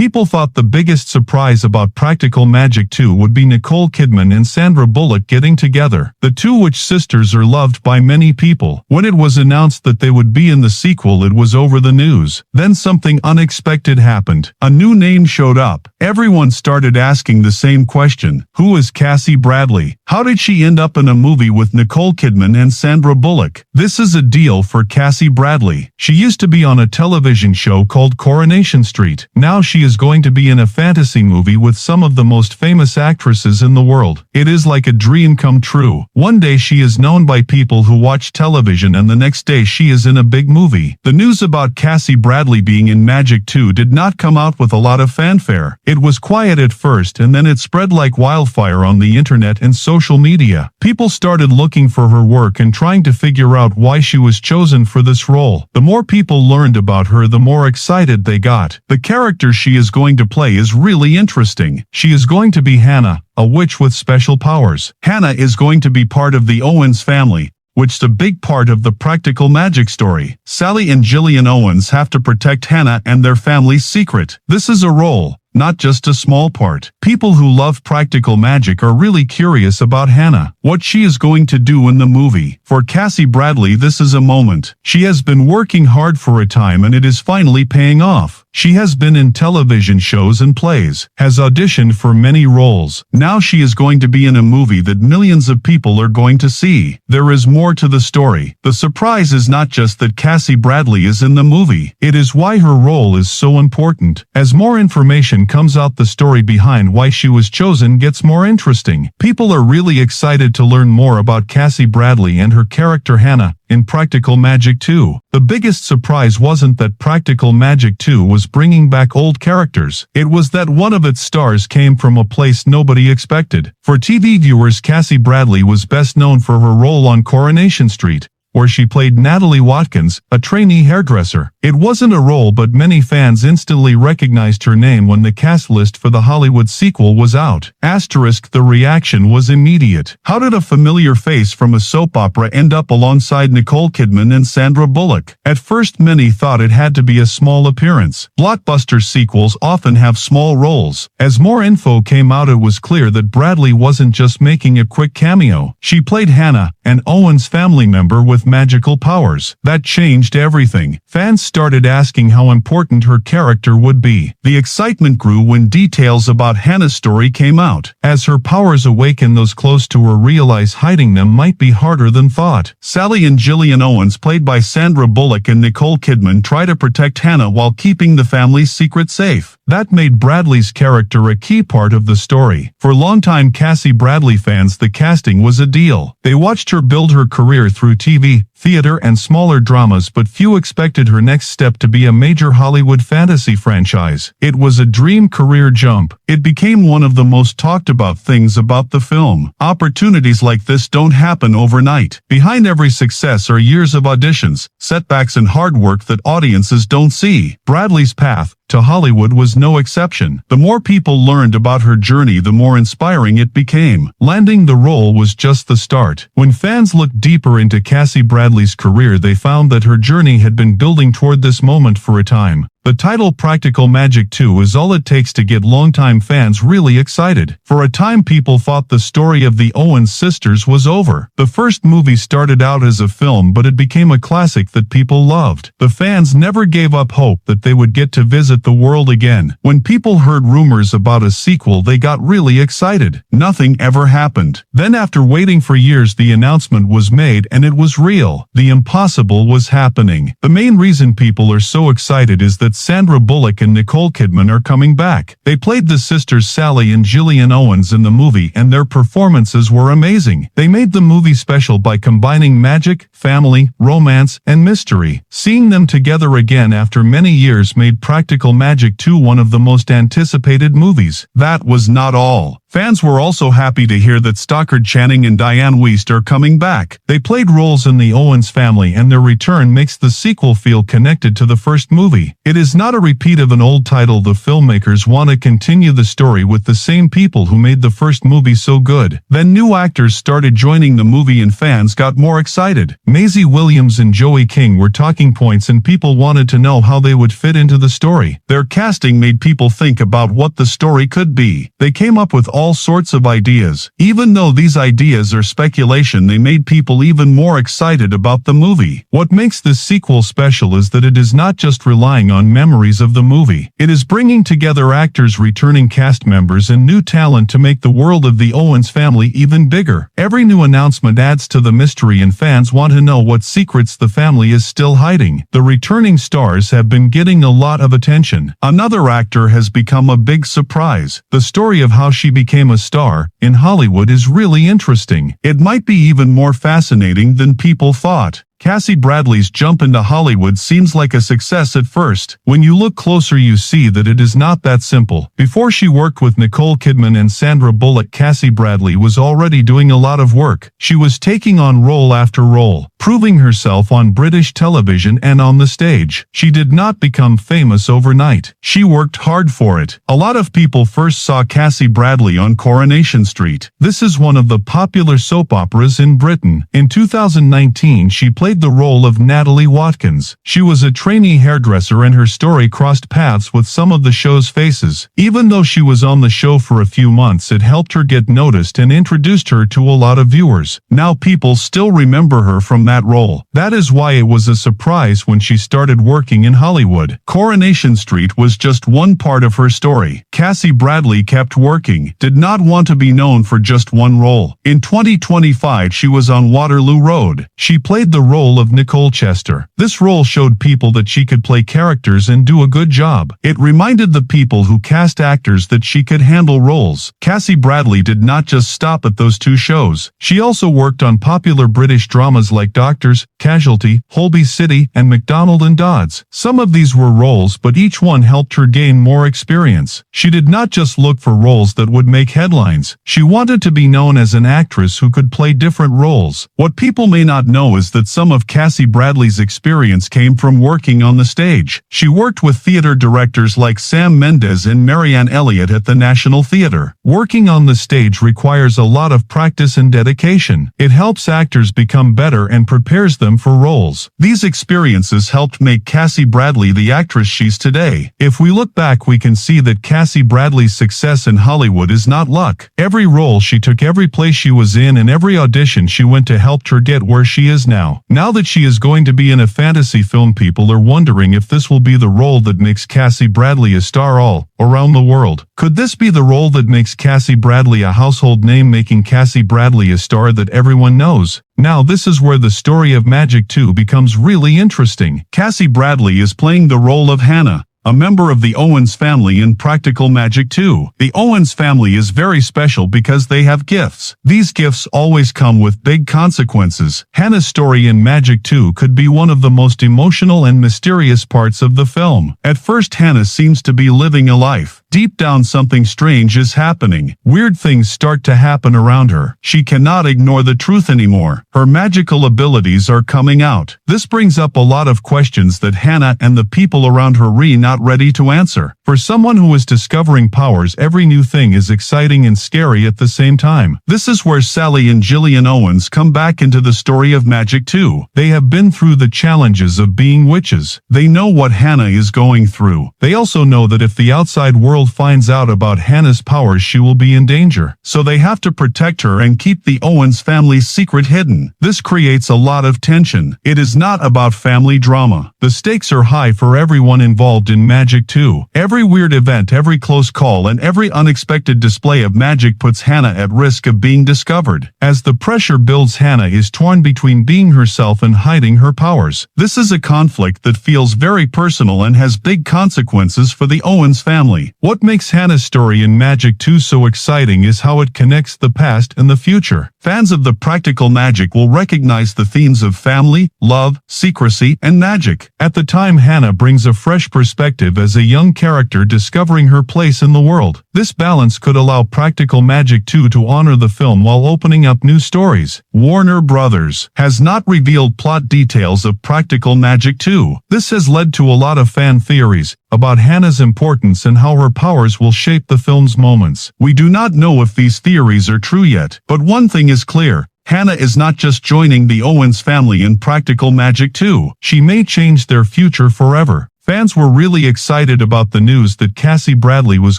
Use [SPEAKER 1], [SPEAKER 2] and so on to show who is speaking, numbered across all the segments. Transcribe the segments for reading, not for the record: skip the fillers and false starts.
[SPEAKER 1] People thought the biggest surprise about Practical Magic 2 would be Nicole Kidman and Sandra Bullock getting together. The two witch sisters are loved by many people. When it was announced that they would be in the sequel, it was over the news. Then something unexpected happened. A new name showed up. Everyone started asking the same question. Who is Cassie Bradley? How did she end up in a movie with Nicole Kidman and Sandra Bullock? This is a deal for Cassie Bradley. She used to be on a television show called Coronation Street. Now she is going to be in a fantasy movie with some of the most famous actresses in the world. It is like a dream come true. One day she is known by people who watch television, and the next day she is in a big movie. The news about Cassie Bradley being in Magic 2 did not come out with a lot of fanfare. It was quiet at first, and then it spread like wildfire on the internet and social media. People started looking for her work and trying to figure out why she was chosen for this role. The more people learned about her, the more excited they got. The character she is going to play is really interesting. She is going to be Hannah, a witch with special powers. Hannah is going to be part of the Owens family, which is a big part of the Practical Magic story. Sally and Jillian Owens have to protect Hannah and their family's secret. This is a role, not just a small part. People who love practical magic are really curious about Hannah, what she is going to do in the movie. For Cassie Bradley, this is a moment. She has been working hard for a time, and it is finally paying off. She has been in television shows and plays, has auditioned for many roles. Now she is going to be in a movie that millions of people are going to see. There is more to the story. The surprise is not just that Cassie Bradley is in the movie. It is why her role is so important. As more information comes out, the story behind why she was chosen gets more interesting. People are really excited to learn more about Cassie Bradley and her character Hannah in Practical Magic 2. The biggest surprise wasn't that Practical Magic 2 was bringing back old characters. It was that one of its stars came from a place nobody expected. For TV viewers, Cassie Bradley was best known for her role on Coronation Street, where she played Natalie Watkins, a trainee hairdresser. It wasn't a role, but many fans instantly recognized her name when the cast list for the Hollywood sequel was out. The reaction was immediate. How did a familiar face from a soap opera end up alongside Nicole Kidman and Sandra Bullock? At first, many thought it had to be a small appearance. Blockbuster sequels often have small roles. As more info came out, it was clear that Bradley wasn't just making a quick cameo. She played Hannah, an Owens family member with magical powers. That changed everything. Fans started asking how important her character would be. The excitement grew when details about Hannah's story came out. As her powers awaken, those close to her realize hiding them might be harder than thought. Sally and Jillian Owens, played by Sandra Bullock and Nicole Kidman, try to protect Hannah while keeping the family's secret safe. That made Bradley's character a key part of the story. For longtime Cassie Bradley fans, the casting was a deal. They watched her build her career through TV, theater, and smaller dramas, but few expected her next step to be a major Hollywood fantasy franchise. It was a dream career jump. It became one of the most talked about things about the film. Opportunities like this don't happen overnight. Behind every success are years of auditions, setbacks, and hard work that audiences don't see. Bradley's path to Hollywood was no exception. The more people learned about her journey, the more inspiring it became. Landing the role was just the start. When fans looked deeper into Cassie Bradley's career, they found that her journey had been building toward this moment for a time. The title Practical Magic 2 is all it takes to get longtime fans really excited. For a time, people thought the story of the Owens sisters was over. The first movie started out as a film, but it became a classic that people loved. The fans never gave up hope that they would get to visit the world again. When people heard rumors about a sequel, they got really excited. Nothing ever happened. Then, after waiting for years, the announcement was made, and it was real. The impossible was happening. The main reason people are so excited is that Sandra Bullock and Nicole Kidman are coming back. They played the sisters Sally and Jillian Owens in the movie, and their performances were amazing. They made the movie special by combining magic, family, romance, and mystery. Seeing them together again after many years made Practical Magic 2 one of the most anticipated movies. That was not all. Fans were also happy to hear that Stockard Channing and Diane Wiest are coming back. They played roles in the Owens family, and their return makes the sequel feel connected to the first movie. It is not a repeat of an old title. The filmmakers want to continue the story with the same people who made the first movie so good. Then new actors started joining the movie and fans got more excited. Maisie Williams and Joey King were talking points, and people wanted to know how they would fit into the story. Their casting made people think about what the story could be. They came up with all sorts of ideas. Even though these ideas are speculation, they made people even more excited about the movie. What makes this sequel special is that it is not just relying on memories of the movie. It is bringing together actors, returning cast members, and new talent to make the world of the Owens family even bigger. Every new announcement adds to the mystery, and fans want to know what secrets the family is still hiding. The returning stars have been getting a lot of attention. Another actor has become a big surprise. The story of how she became a star in Hollywood is really interesting. It might be even more fascinating than people thought. Cassie Bradley's jump into Hollywood seems like a success at first. When you look closer, you see that it is not that simple. Before she worked with Nicole Kidman and Sandra Bullock, Cassie Bradley was already doing a lot of work. She was taking on role after role, proving herself on British television and on the stage. She did not become famous overnight. She worked hard for it. A lot of people first saw Cassie Bradley on Coronation Street. This is one of the popular soap operas in Britain. In 2019, she played the role of Natalie Watkins. She was a trainee hairdresser, and her story crossed paths with some of the show's faces. Even though she was on the show for a few months, it helped her get noticed and introduced her to a lot of viewers. Now people still remember her from that role. That is why it was a surprise when she started working in Hollywood. Coronation Street was just one part of her story. Cassie Bradley kept working, did not want to be known for just one role. In 2025, she was on Waterloo Road. She played the role of Nicole Chester. This role showed people that she could play characters and do a good job. It reminded the people who cast actors that she could handle roles. Cassie Bradley did not just stop at those two shows. She also worked on popular British dramas like Doctors, Casualty, Holby City, and MacDonald and Dodds. Some of these were roles, but each one helped her gain more experience. She did not just look for roles that would make headlines. She wanted to be known as an actress who could play different roles. What people may not know is that some of Cassie Bradley's experience came from working on the stage. She worked with theater directors like Sam Mendes and Marianne Elliott at the National Theatre. Working on the stage requires a lot of practice and dedication. It helps actors become better and prepares them for roles. These experiences helped make Cassie Bradley the actress she's today. If we look back, we can see that Cassie Bradley's success in Hollywood is not luck. Every role she took, every place she was in, and every audition she went to helped her get where she is now. Now that she is going to be in a fantasy film, people are wondering if this will be the role that makes Cassie Bradley a star all around the world. Could this be the role that makes Cassie Bradley a household name, making Cassie Bradley a star that everyone knows? Now this is where the story of Magic 2 becomes really interesting. Cassie Bradley is playing the role of Hannah, a member of the Owens family in Practical Magic 2. The Owens family is very special because they have gifts. These gifts always come with big consequences. Hannah's story in Magic 2 could be one of the most emotional and mysterious parts of the film. At first, Hannah seems to be living a life. Deep down, something strange is happening. Weird things start to happen around her. She cannot ignore the truth anymore. Her magical abilities are coming out. This brings up a lot of questions that Hannah and the people around her are not ready to answer. For someone who is discovering powers, every new thing is exciting and scary at the same time. This is where Sally and Gillian Owens come back into the story of Magic 2. They have been through the challenges of being witches. They know what Hannah is going through. They also know that if the outside world finds out about Hannah's powers, she will be in danger. So they have to protect her and keep the Owens family's secret hidden. This creates a lot of tension. It is not about family drama. The stakes are high for everyone involved in Magic 2. Every weird event, every close call, and every unexpected display of magic puts Hannah at risk of being discovered. As the pressure builds, Hannah is torn between being herself and hiding her powers. This is a conflict that feels very personal and has big consequences for the Owens family. What makes Hannah's story in Magic 2 so exciting is how it connects the past and the future. Fans of the practical magic will recognize the themes of family, love, secrecy, and magic. At the time, Hannah brings a fresh perspective as a young character discovering her place in the world. This balance could allow Practical Magic 2 to honor the film while opening up new stories. Warner Brothers has not revealed plot details of Practical Magic 2. This has led to a lot of fan theories about Hannah's importance and how her powers will shape the film's moments. We do not know if these theories are true yet, but one thing is clear. Hannah is not just joining the Owens family in Practical Magic 2. She may change their future forever. Fans were really excited about the news that Cassie Bradley was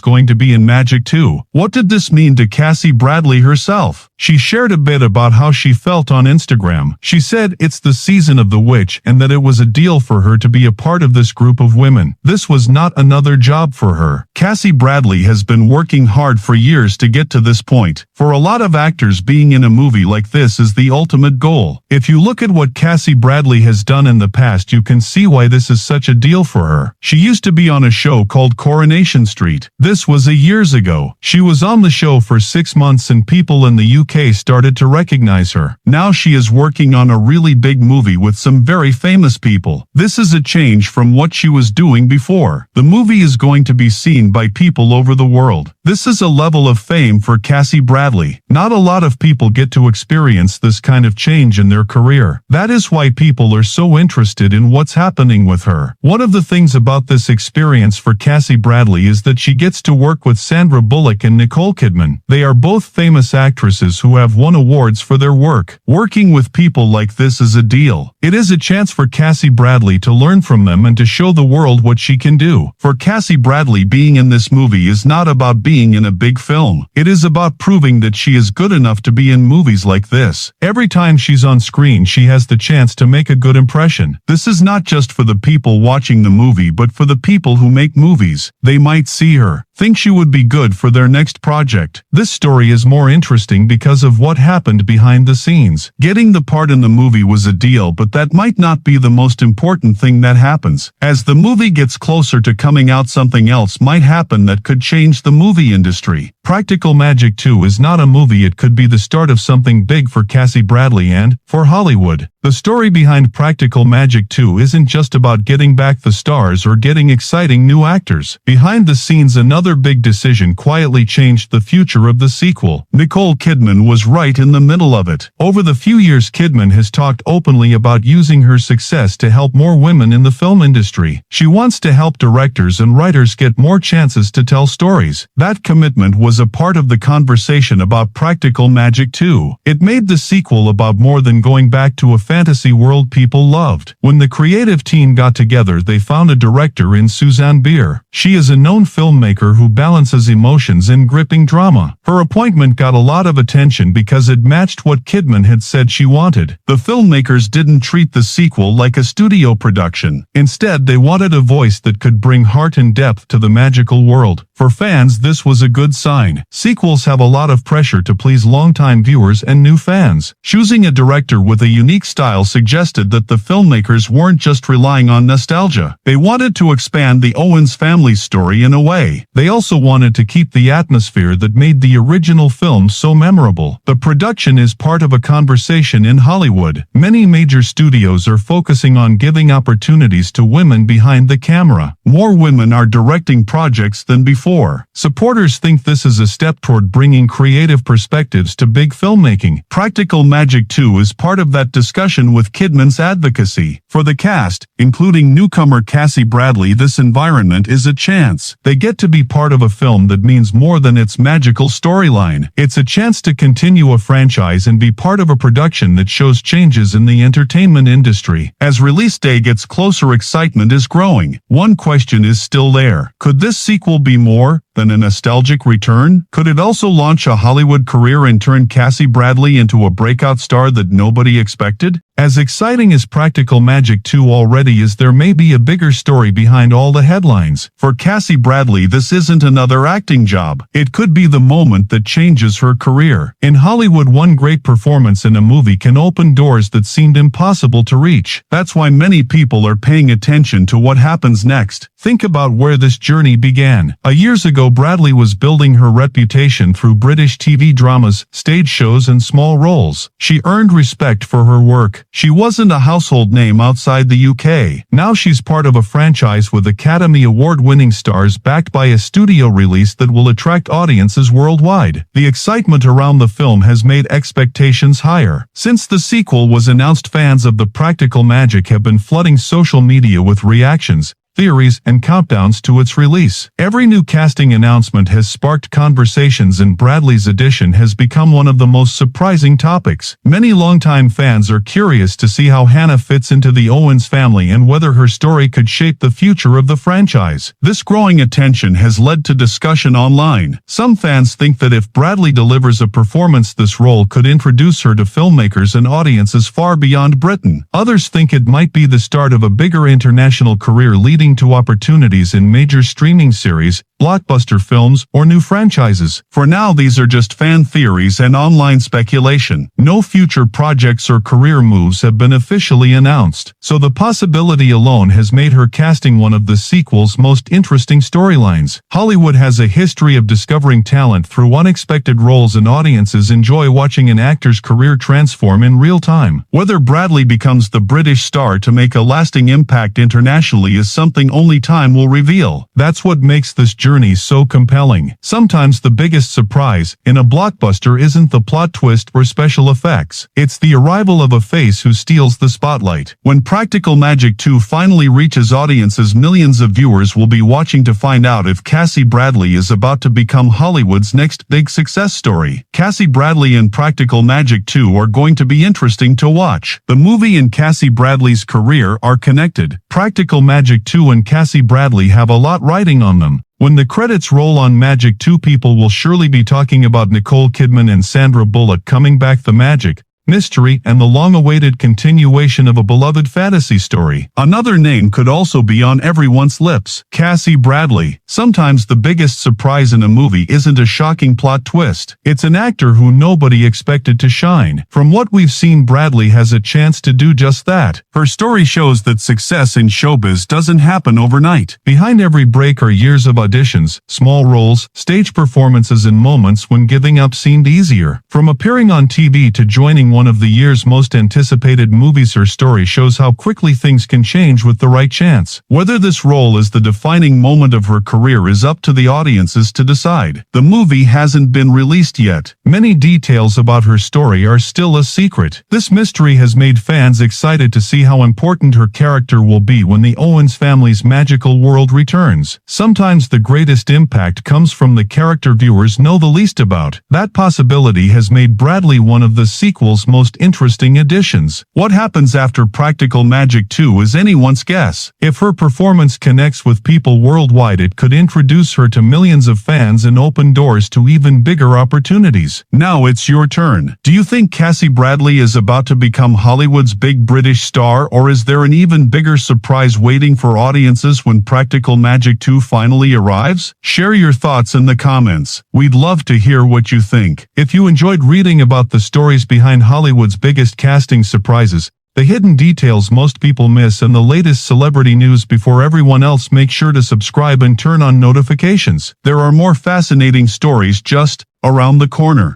[SPEAKER 1] going to be in Magic 2. What did this mean to Cassie Bradley herself? She shared a bit about how she felt on Instagram. She said it's the season of the witch and that it was a deal for her to be a part of this group of women. This was not another job for her. Cassie Bradley has been working hard for years to get to this point. For a lot of actors, being in a movie like this is the ultimate goal. If you look at what Cassie Bradley has done in the past, you can see why this is such a deal for her. She used to be on a show called Coronation Street. This was years ago. She was on the show for 6 months and people in the UK started to recognize her. Now she is working on a really big movie with some very famous people. This is a change from what she was doing before. The movie is going to be seen by people over the world. This is a level of fame for Cassie Bradley. Not a lot of people get to experience this kind of change in their career. That is why people are so interested in what's happening with her. One of the things about this experience for Cassie Bradley is that she gets to work with Sandra Bullock and Nicole Kidman. They are both famous actresses who have won awards for their work. Working with people like this is a deal. It is a chance for Cassie Bradley to learn from them and to show the world what she can do. For Cassie Bradley, being in this movie is not about being in a big film. It is about proving that she is good enough to be in movies like this. Every time she's on screen, she has the chance to make a good impression. This is not just for the people watching the movie, but for the people who make movies. They might see her, think she would be good for their next project. This story is more interesting because of what happened behind the scenes. Getting the part in the movie was a deal, but that might not be the most important thing that happens. As the movie gets closer to coming out, something else might happen that could change the movie industry. Practical Magic 2 is not a movie. It could be the start of something big for Cassie Bradley and for Hollywood. The story behind Practical Magic 2 isn't just about getting back the stars or getting exciting new actors. Behind the scenes, another big decision quietly changed the future of the sequel. Nicole Kidman was right in the middle of it. Over the few years, Kidman has talked openly about using her success to help more women in the film industry. She wants to help directors and writers get more chances to tell stories. That commitment was a part of the conversation about Practical Magic 2. It made the sequel about more than going back to a fantasy world people loved. When the creative team got together, they found a director in Suzanne Bier. She is a known filmmaker who balances emotions and gripping drama. Her appointment got a lot of attention because it matched what Kidman had said she wanted. The filmmakers didn't treat the sequel like a studio production. Instead, they wanted a voice that could bring heart and depth to the magical world. For fans, this was a good sign. Sequels have a lot of pressure to please longtime viewers and new fans. Choosing a director with a unique style suggested that the filmmakers weren't just relying on nostalgia. They wanted to expand the Owens family story in a way. They also wanted to keep the atmosphere that made the original film so memorable. The production is part of a conversation in Hollywood. Many major studios are focusing on giving opportunities to women behind the camera. More women are directing projects than before. Supporters think this is a step toward bringing creative perspectives to big filmmaking. Practical Magic 2 is part of that discussion with Kidman's advocacy. For the cast, including newcomer Cassie Bradley, this environment is a chance. They get to be part of a film that means more than its magical storyline. It's a chance to continue a franchise and be part of a production that shows changes in the entertainment industry. As release day gets closer, excitement is growing. One question is still there. Could this sequel be more than a nostalgic return? Could it also launch a Hollywood career and turn Cassie Bradley into a breakout star that nobody expected? As exciting as Practical Magic 2 already is, there may be a bigger story behind all the headlines. For Cassie Bradley, this isn't another acting job. It could be the moment that changes her career. In Hollywood, one great performance in a movie can open doors that seemed impossible to reach. That's why many people are paying attention to what happens next. Think about where this journey began. Years ago, Bradley was building her reputation through British TV dramas, stage shows, and small roles. She earned respect for her work. She wasn't a household name outside the UK. Now she's part of a franchise with Academy Award-winning stars backed by a studio release that will attract audiences worldwide. The excitement around the film has made expectations higher. Since the sequel was announced, fans of The Practical Magic have been flooding social media with reactions, theories, and countdowns to its release. Every new casting announcement has sparked conversations, and Bradley's addition has become one of the most surprising topics. Many longtime fans are curious to see how Hannah fits into the Owens family and whether her story could shape the future of the franchise. This growing attention has led to discussion online. Some fans think that if Bradley delivers a performance, this role could introduce her to filmmakers and audiences far beyond Britain. Others think it might be the start of a bigger international career, leading to opportunities in major streaming series, blockbuster films, or new franchises. For now, these are just fan theories and online speculation. No future projects or career moves have been officially announced, so the possibility alone has made her casting one of the sequel's most interesting storylines. Hollywood has a history of discovering talent through unexpected roles, and audiences enjoy watching an actor's career transform in real time. Whether Bradley becomes the British star to make a lasting impact internationally is something only time will reveal. That's what makes this journey so compelling. Sometimes the biggest surprise in a blockbuster isn't the plot twist or special effects. It's the arrival of a face who steals the spotlight. When Practical Magic 2 finally reaches audiences, millions of viewers will be watching to find out if Cassie Bradley is about to become Hollywood's next big success story. Cassie Bradley and Practical Magic 2 are going to be interesting to watch. The movie and Cassie Bradley's career are connected. Practical Magic 2 and Cassie Bradley have a lot riding on them. When the credits roll on Magic 2, people will surely be talking about Nicole Kidman and Sandra Bullock coming back, the magic, mystery, and the long-awaited continuation of a beloved fantasy story. Another name could also be on everyone's lips: Cassie Bradley. Sometimes the biggest surprise in a movie isn't a shocking plot twist. It's an actor who nobody expected to shine. From what we've seen, Bradley has a chance to do just that. Her story shows that success in showbiz doesn't happen overnight. Behind every break are years of auditions, small roles, stage performances, and moments when giving up seemed easier. From appearing on TV to joining one of the year's most anticipated movies, her story shows how quickly things can change with the right chance. Whether this role is the defining moment of her career is up to the audiences to decide. The movie hasn't been released yet. Many details about her story are still a secret. This mystery has made fans excited to see how important her character will be when the Owens family's magical world returns. Sometimes the greatest impact comes from the character viewers know the least about. That possibility has made Bradley one of the sequel's most interesting additions. What happens after Practical Magic 2 is anyone's guess. If her performance connects with people worldwide, it could introduce her to millions of fans and open doors to even bigger opportunities. Now it's your turn. Do you think Cassie Bradley is about to become Hollywood's big British star, or is there an even bigger surprise waiting for audiences when Practical Magic 2 finally arrives? Share your thoughts in the comments. We'd love to hear what you think. If you enjoyed reading about the stories behind Hollywood's biggest casting surprises, the hidden details most people miss, and the latest celebrity news before everyone else, make sure to subscribe and turn on notifications. There are more fascinating stories just around the corner.